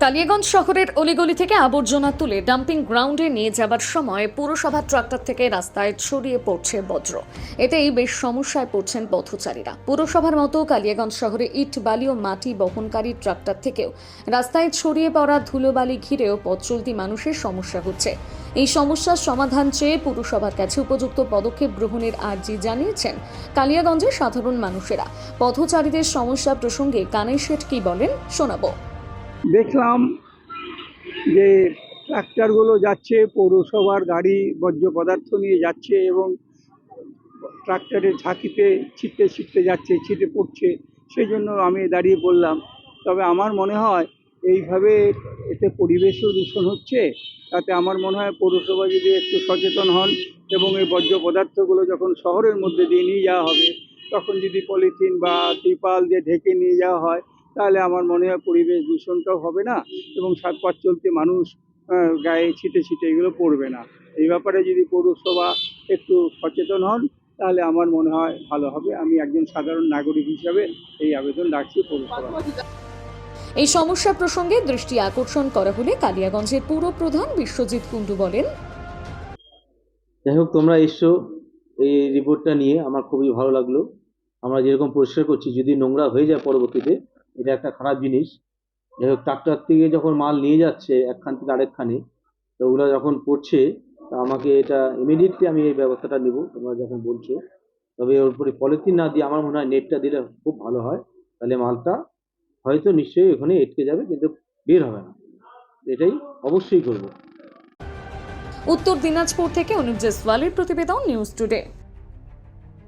কালিয়াগঞ্জ শহরের অলিগলি থেকে আবর্জনা তুলে ডাম্পিং গ্রাউন্ডে নিয়ে যাবার সময় পুরসভার ট্রাক্টর থেকে রাস্তায় ছড়িয়ে পড়ছে বজ্র। এতেই বেশ সমস্যায় পড়ছেন পথচারীরা। পুরসভার মতো কালিয়াগঞ্জ শহরে ইট বালি ও মাটি বহনকারী ট্রাক্টর থেকেও রাস্তায় ছড়িয়ে পড়া ধুলোবালি ঘিরেও পথ চলতি মানুষের সমস্যা হচ্ছে। এই সমস্যার সমাধান চেয়ে পুরসভার কাছে উপযুক্ত পদক্ষেপ গ্রহণের আর্জি জানিয়েছেন কালিয়াগঞ্জের সাধারণ মানুষেরা। পথচারীদের সমস্যা প্রসঙ্গে কানাই শেঠ কি বলেন শোনাবো। দেখলাম যে ট্রাক্টরগুলো যাচ্ছে, পৌরসভার গাড়ি বর্জ্য পদার্থ নিয়ে যাচ্ছে এবং ট্রাক্টরের ঝাঁকিতে ছিটতে ছিটতে যাচ্ছে, ছিটে পড়ছে। সেই জন্য আমি দাঁড়িয়ে পড়লাম। তবে আমার মনে হয় এইভাবে এতে পরিবেশও দূষণ হচ্ছে। তাতে আমার মনে হয় পৌরসভা যদি একটু সচেতন হন এবং এই বর্জ্য পদার্থগুলো যখন শহরের মধ্যে দিয়ে নিয়ে যাওয়া হবে, তখন যদি পলিথিন বা ত্রিপাল দিয়ে ঢেকে নিয়ে যাওয়া হয়, তাহলে আমার মনে হয় পরিবেশ দূষণটাও হবে না এবং পথ চলতি মানুষ গায়ে ছিটে ছিটে এগুলো পড়বে না। এই ব্যাপারে যদি পৌরসভা একটু সচেতন হন, তাহলে আমার মনে হয় ভালো হবে। আমি একজন সাধারণ নাগরিক হিসাবে এই আবেদন রাখছি পৌরসভা। এই সমস্যা প্রসঙ্গে দৃষ্টি আকর্ষণ করা হলে কালিয়াগঞ্জের পুর প্রধান বিশ্বজিৎ কুণ্ডু বলেন, যাই হোক, তোমরা এসছো এই রিপোর্টটা নিয়ে, আমার খুবই ভালো লাগলো। আমরা যেরকম পরিষ্কার করছি, যদি নোংরা হয়ে যায় পরবর্তীতে, এটা একটা খারাপ জিনিস। যাই হোক, ট্রাক্টর থেকে যখন মাল নিয়ে যাচ্ছে একখান থেকে আরেকখানে, তো ওগুলো যখন পড়ছে, তা আমাকে এটা ইমিডিয়েটলি আমি এই ব্যবস্থাটা নিব তোমরা যখন বলছো। তবে ওর উপরে পলিথিন না দিয়ে আমার মনে হয় নেটটা দিলে খুব ভালো হয়। তাহলে মালটা হয়তো নিশ্চয়ই ওখানে আটকে যাবে, কিন্তু বের হবে না। এটাই অবশ্যই করবো। উত্তর দিনাজপুর থেকে অনুপ জেসওয়ালের প্রতিবেদন, নিউজ টুডে।